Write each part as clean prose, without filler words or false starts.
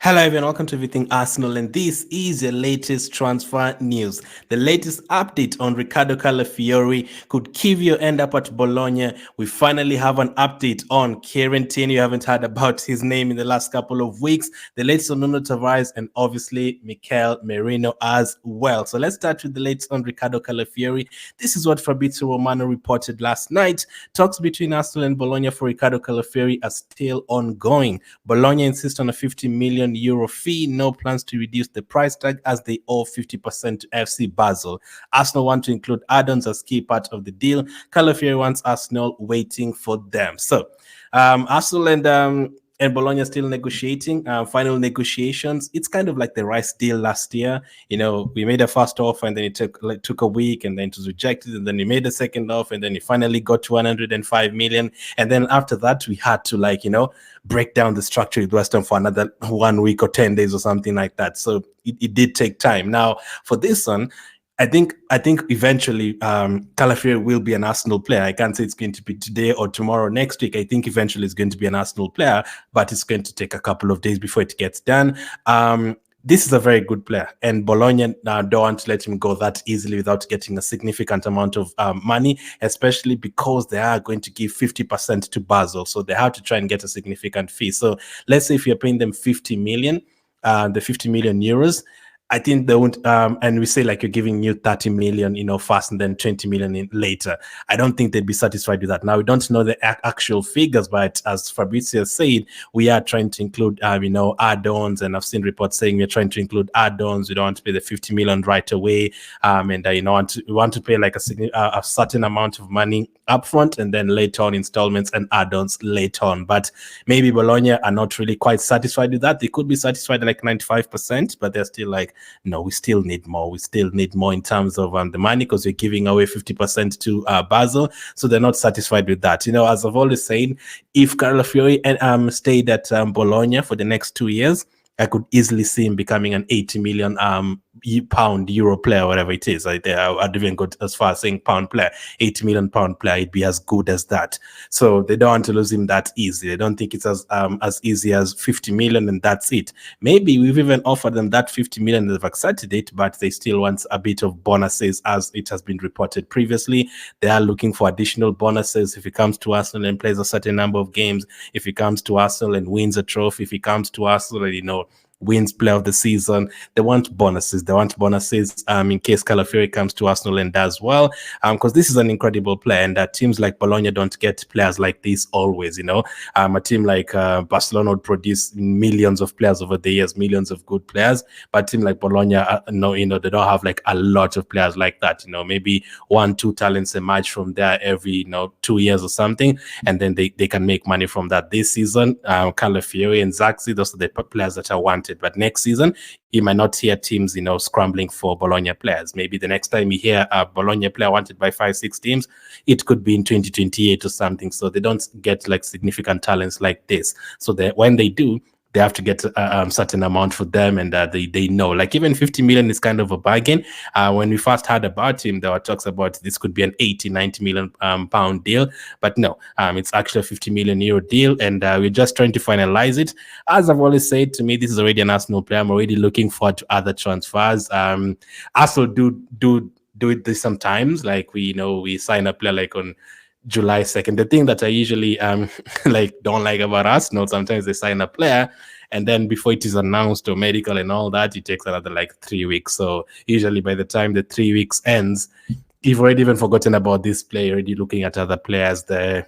Hello everyone, welcome to Everything Arsenal, and this is your latest transfer news. The latest update on Ricardo Calafiori. Could Kiwior end up at Bologna? We finally have an update on Kieran Tierney. You haven't heard about his name in the last couple of weeks. The latest on Nuno Tavares and obviously Mikel Merino as well. So let's start with the latest on Ricardo Calafiori. This is what Fabrizio Romano reported last night. Talks between Arsenal and Bologna for Ricardo Calafiori are still ongoing. Bologna insists on a 50 million euro fee, no plans to reduce the price tag as they owe 50% to FC Basel. Arsenal want to include add-ons as key part of the deal. Calafiori wants Arsenal waiting for them. So Arsenal and Bologna are still negotiating, final negotiations. It's kind of like the Rice deal last year. You know, we made a first offer and then it took a week and then it was rejected. And then we made a second offer and then it finally got to 105 million. And then after that, we had to, break down the structure with West Ham for another 1 week or 10 days or something like that. So it did take time. Now, for this one, I think eventually Calafiori will be an Arsenal player. I can't say it's going to be today or tomorrow or next week. I think eventually it's going to be an Arsenal player, but it's going to take a couple of days before it gets done. This is a very good player, and Bologna don't want to let him go that easily without getting a significant amount of money, especially because they are going to give 50% to Basel. So they have to try and get a significant fee. So let's say if you're paying them 50 million, the 50 million euros, I think they won't, and we say like you're giving you 30 million, first and then 20 million later. I don't think they'd be satisfied with that. Now, we don't know the actual figures, but as Fabrizio said, we are trying to include, add-ons, and I've seen reports saying we're trying to include add-ons. We don't want to pay the 50 million right away, and we want to pay like a certain amount of money upfront, and then later on installments and add-ons later on. But maybe Bologna are not really quite satisfied with that. They could be satisfied at like 95%, but they're still like, no, we still need more. We still need more in terms of the money, because we're giving away 50% to Basel. So they're not satisfied with that. As I've always said, if Calafiori stayed at Bologna for the next 2 years, I could easily see him becoming an 80 million pound euro player, whatever it is. I'd even go as far as saying pound player, 80 million pound player. It'd be as good as that. So they don't want to lose him that easy. They don't think it's as easy as 50 million and that's it. Maybe we've even offered them that 50 million. They've accepted it, but they still want a bit of bonuses, as it has been reported previously. They are looking for additional bonuses if he comes to Arsenal and plays a certain number of games. If he comes to Arsenal and wins a trophy. If he comes to Arsenal and wins player of the season. They want bonuses. They want bonuses in case Calafiori comes to Arsenal and does well, because this is an incredible player, and teams like Bologna don't get players like this always. A team like Barcelona would produce millions of players over the years, millions of good players, but a team like Bologna, they don't have like a lot of players like that. Maybe 1-2 talents emerge from there every 2 years or something, and then they can make money from that. This season, Calafiori and Zaxi, those are the players that are wanted. But next season, you might not hear teams, scrambling for Bologna players. Maybe the next time you hear a Bologna player wanted by 5-6 teams, it could be in 2028 or something. So they don't get like significant talents like this. So when they do, they have to get a certain amount for them, and they know. Like even 50 million is kind of a bargain. When we first heard about him, there were talks about this could be an 80-90 million pound deal, but no, it's actually a 50 million euro deal, and we're just trying to finalize it. As I've always said, to me, this is already an Arsenal player. I'm already looking forward to other transfers. Arsenal do it this sometimes. Like we sign a player like on July 2nd. The thing that I usually don't like about Arsenal, sometimes they sign a player and then before it is announced or medical and all that, it takes another like 3 weeks. So usually by the time the 3 weeks ends, you've already even forgotten about this player, already looking at other players, the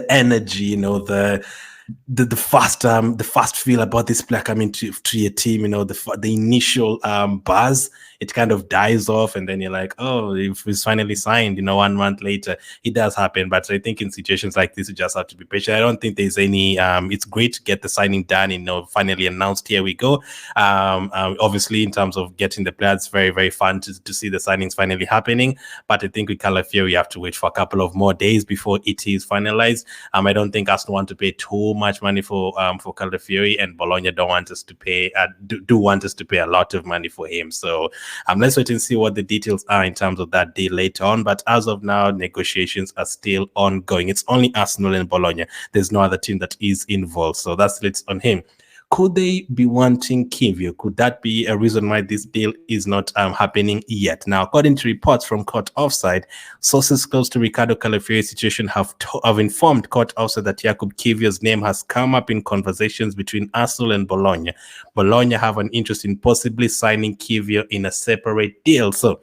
energy, the fast feel about this player coming to your team, the initial buzz, it kind of dies off, and then you're like, oh, if he's finally signed, 1 month later, it does happen. But I think in situations like this, you just have to be patient. I don't think there's any, it's great to get the signing done, finally announced, here we go. Obviously, in terms of getting the players, very, very fun to see the signings finally happening. But I think with Calafiori, you have to wait for a couple of more days before it is finalized. I don't think Arsenal want to pay too much money for Calafiori, and Bologna don't want us to pay, do want us to pay a lot of money for him. So let's wait and see what the details are in terms of that deal later on. But as of now, negotiations are still ongoing. It's only Arsenal and Bologna. There's no other team that is involved. So that's it on him. Could they be wanting Kiwior? Could that be a reason why this deal is not happening yet? Now, according to reports from Court Offside, sources close to Ricardo Calafiori's situation have informed Court Offside that Jakub Kiwior's name has come up in conversations between Arsenal and Bologna. Bologna have an interest in possibly signing Kiwior in a separate deal. So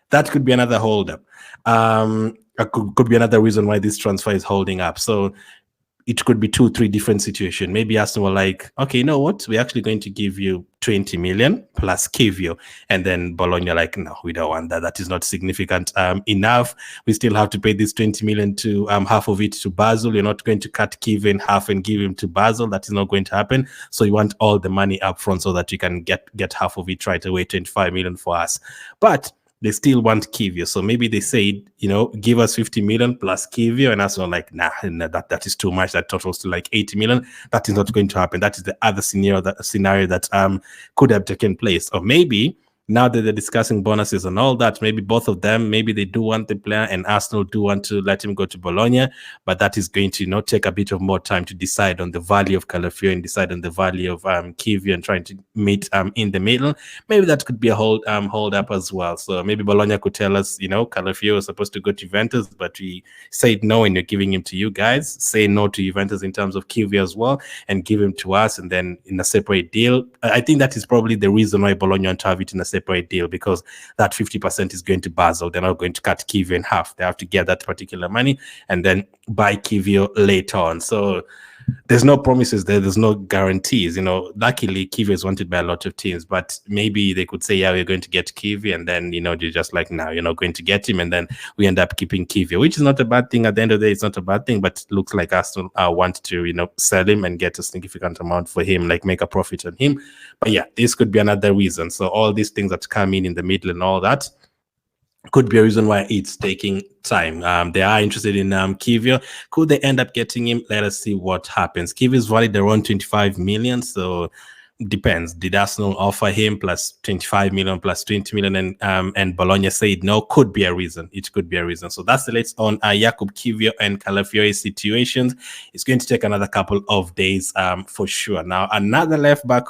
that could be another holdup. Could be another reason why this transfer is holding up. So it could be 2-3 different situations. Maybe Arsenal were like, okay, you know what? We're actually going to give you 20 million plus Kiwior. And then Bologna like, no, we don't want that. That is not significant enough. We still have to pay this 20 million to half of it to Basel. You're not going to cut Kiwior in half and give him to Basel. That is not going to happen. So you want all the money up front so that you can get half of it right away, 25 million for us. But they still want Kiwior. So maybe they say, give us 50 million plus Kiwior. And Arsenal like, nah, that is too much. That totals to like 80 million. That is not going to happen. That is the other scenario that could have taken place. Or maybe now that they're discussing bonuses and all that, maybe both of them, maybe they do want the player and Arsenal do want to let him go to Bologna, but that is going to take a bit of more time to decide on the value of Calafiori and decide on the value of Kiwior and trying to meet in the middle. Maybe that could be a hold up as well. So maybe Bologna could tell us, Calafiori was supposed to go to Juventus, but we said no and you're giving him to you guys. Say no to Juventus in terms of Kiwior as well and give him to us, and then in a separate deal. I think that is probably the reason why Bologna want to have it in a separate deal, because that 50% is going to Basel. They're not going to cut Kiwior in half. They have to get that particular money and then buy Kiwior later on. So there's no promises there. There's no guarantees. Luckily, Kiwior is wanted by a lot of teams, but maybe they could say, yeah, we're going to get Kiwior, and then, you're just like, no, you're not going to get him, and then we end up keeping Kiwior, which is not a bad thing. At the end of the day, it's not a bad thing, but it looks like Arsenal want to, sell him and get a significant amount for him, like make a profit on him. But yeah, this could be another reason. So all these things that come in the middle and all that could be a reason why it's taking time. They are interested in Kiwior. Could they end up getting him? Let us see what happens. Kiwior is valued around 25 million, so depends. Did Arsenal offer him plus 25 million plus 20 million and Bologna said no? Could be a reason. It could be a reason. So that's the latest on Jakub Kiwior and Calafiori situations. It's going to take another couple of days for sure. Now, another left back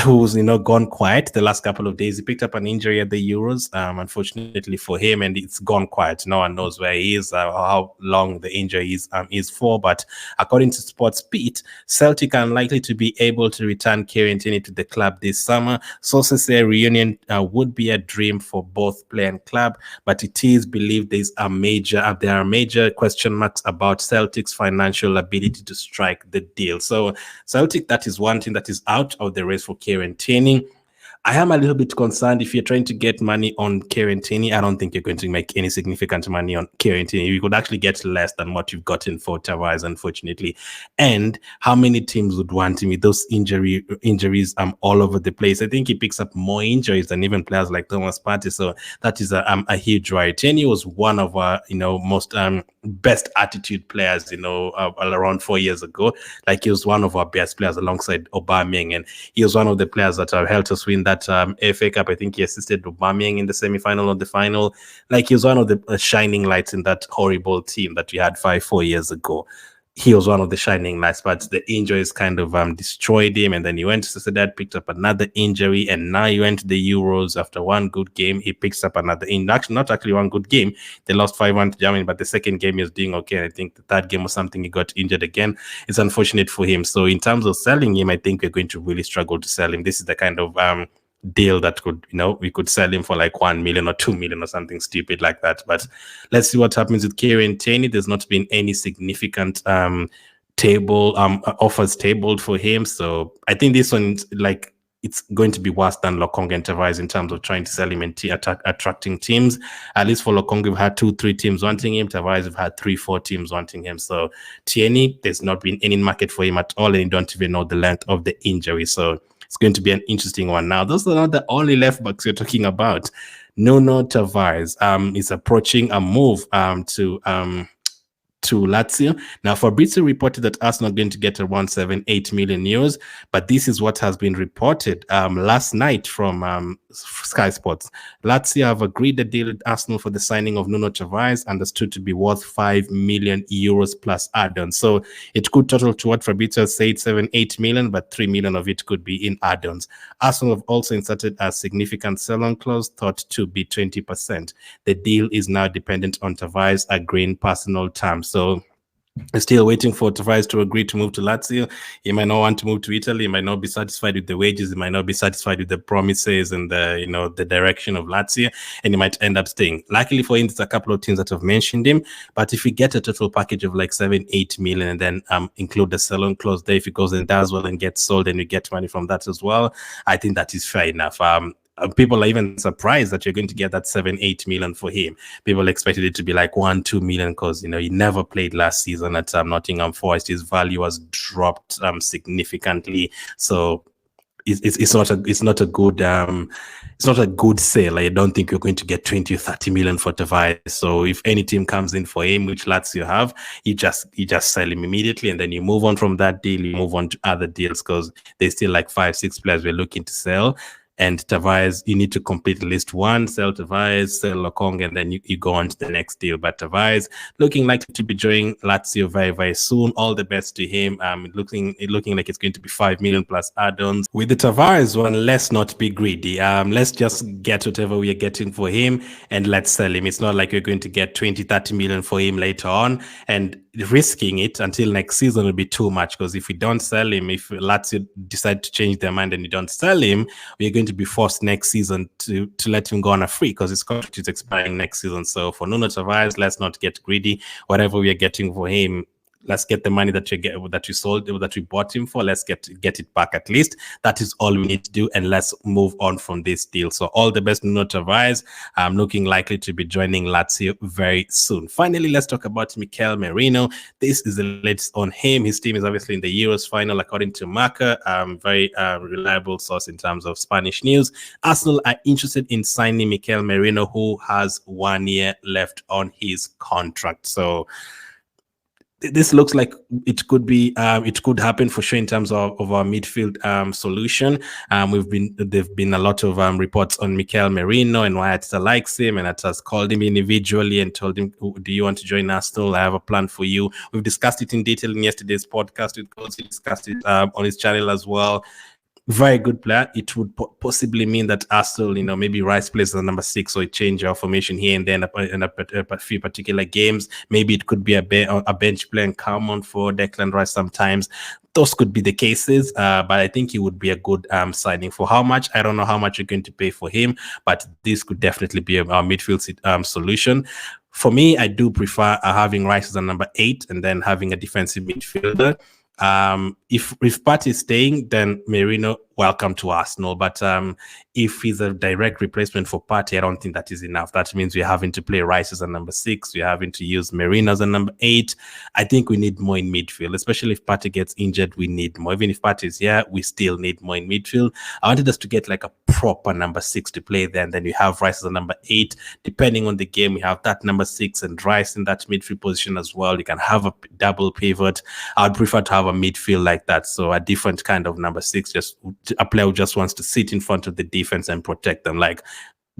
who's gone quiet the last couple of days. He picked up an injury at the Euros, unfortunately for him, and it's gone quiet. No one knows where he is, how long the injury is for. But according to Sports Beat, Celtic are unlikely to be able to return Kieran Tierney to the club this summer. Sources say a reunion would be a dream for both player and club, but it is believed there are major question marks about Celtic's financial ability to strike the deal. So Celtic, that is one thing that is out of the race for Kieran Tierney. I am a little bit concerned if you're trying to get money on Kieran Tierney. I don't think you're going to make any significant money on Kieran Tierney. You could actually get less than what you've gotten for Tavares, unfortunately. And how many teams would want him with those injuries all over the place? I think he picks up more injuries than even players like Thomas Partey. So that is a huge worry. Tierney was one of our most best attitude players around 4 years ago. Like, he was one of our best players alongside Aubameyang, and he was one of the players that helped us win that FA Cup. I think he assisted Aubameyang in the semi-final or the final. Like, he was one of the shining lights in that horrible team that we had 4 years ago. He was one of the shining lights, but the injuries kind of destroyed him. And then he went to Sociedad, picked up another injury, and now he went to the Euros. After one good game, he picks up another not actually one good game. They lost 5-1 to Germany, but the second game he was doing okay. I think the third game or something, he got injured again. It's unfortunate for him. So in terms of selling him, I think we're going to really struggle to sell him. This is the kind of deal that could, we could sell him for like 1 million or 2 million or something stupid like that. But let's see what happens with Kieran Tierney. There's not been any significant offers tabled for him. So I think this one, like, it's going to be worse than Lokonga and Tavares in terms of trying to sell him and attracting teams. At least for Lokonga, we've had 2-3 teams wanting him. Tavares, we've had 3-4 teams wanting him. So Tierney, there's not been any market for him at all, and you don't even know the length of the injury. So it's going to be an interesting one. Now, those are not the only left backs we're talking about. Nuno Tavares is approaching a move to Lazio. Now, Fabrizio reported that Arsenal are going to get around 7-8 million euros, but this is what has been reported last night from Sky Sports. Lazio have agreed a deal with Arsenal for the signing of Nuno Tavares, understood to be worth 5 million euros plus add-ons. So it could total to what Fabrizio said, 7-8 million, but 3 million of it could be in add-ons. Arsenal have also inserted a significant sell-on clause thought to be 20%. The deal is now dependent on Tavares agreeing personal terms. So we're still waiting for Tavares to agree to move to Lazio. He might not want to move to Italy. He might not be satisfied with the wages. He might not be satisfied with the promises and the direction of Lazio, and he might end up staying. Luckily for him, there's a couple of teams that have mentioned him. But if you get a total package of like 7-8 million, and then include the sell-on clause there, if he goes and does well and gets sold, and you get money from that as well, I think that is fair enough. People are even surprised that you're going to get that 7-8 million for him. People expected it to be like 1-2 million because he never played last season at Nottingham Forest. His value has dropped significantly. So it's not a good sale. I don't think you're going to get 20 or 30 million for Tavares. So if any team comes in for him, which Lazio have, you just sell him immediately, and then you move on from that deal. You move on to other deals because there's still like 5-6 players we're looking to sell. And Tavares, you need to complete list one, sell Tavares, sell Lokong, and then you go on to the next deal. But Tavares looking likely to be joining Lazio very, very soon. All the best to him. Looking like it's going to be 5 million plus add-ons. With the Tavares one, let's not be greedy. Let's just get whatever we are getting for him and let's sell him. It's not like you're going to get 20, 30 million for him later on. And risking it until next season will be too much, because if we don't sell him, if Lazio decide to change their mind and you don't sell him, we're going to be forced next season to let him go on a free, because his contract is expiring next season. So for Nuno Tavares, let's not get greedy. Whatever we are getting for him, let's get the money that we bought him for. Let's get it back at least. That is all we need to do, and let's move on from this deal. So all the best, Nuno Tavares. Looking likely to be joining Lazio very soon. Finally, let's talk about Mikel Merino. This is the latest on him. His team is obviously in the Euros final, according to Marca, very reliable source in terms of Spanish news. Arsenal are interested in signing Mikel Merino, who has 1 year left on his contract. So this looks like it could happen for sure in terms of our midfield solution. There've been a lot of reports on Mikel Merino and why Arteta likes him, and Arteta's called him individually and told him, do you want to join Arsenal? I have a plan for you. We've discussed it in detail in yesterday's podcast. We've also discussed it on his channel as well. Very good player. It would possibly mean that Arsenal, maybe Rice plays as number 6, or it change our formation here and then in a few particular games. Maybe it could be a bench player and come on for Declan Rice sometimes. Those could be the cases, but I think he would be a good signing. For how much? I don't know how much you're going to pay for him, but this could definitely be our midfield solution. For me, I do prefer having Rice as a number 8 and then having a defensive midfielder. If Partey is staying, then Merino, welcome to Arsenal. But if he's a direct replacement for Partey, I don't think that is enough. That means we're having to play Rice as a number 6. We're having to use Merino as a number 8. I think we need more in midfield, especially if Partey gets injured. We need more. Even if Partey is here, we still need more in midfield. I wanted us to get like a proper number 6 to play there, and then we have Rice as a number 8. Depending on the game, we have that number 6 and Rice in that midfield position as well. You can have a double pivot. I would prefer to have a midfield like that. So a different kind of number 6, just a player who just wants to sit in front of the defense and protect them, like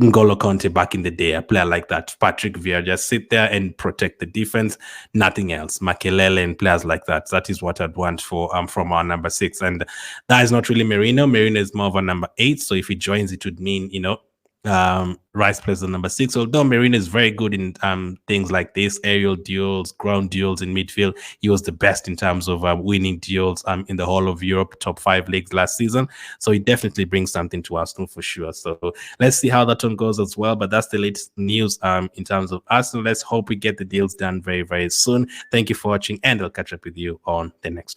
N'Golo Kante back in the day, a player like that. Patrick Vieira, just sit there and protect the defense, nothing else. Makelele and players like that. That is what I'd want for from our number 6. And that is not really Merino. Merino is more of a number 8. So if he joins, it would mean, Rice plays the number 6. Although Merino is very good in things like this, aerial duels, ground duels in midfield. He was the best in terms of winning duels in the whole of Europe, top 5 leagues last season. So he definitely brings something to Arsenal for sure. So let's see how that one goes as well. But that's the latest news in terms of Arsenal. Let's hope we get the deals done very, very soon. Thank you for watching, and I'll catch up with you on the next one.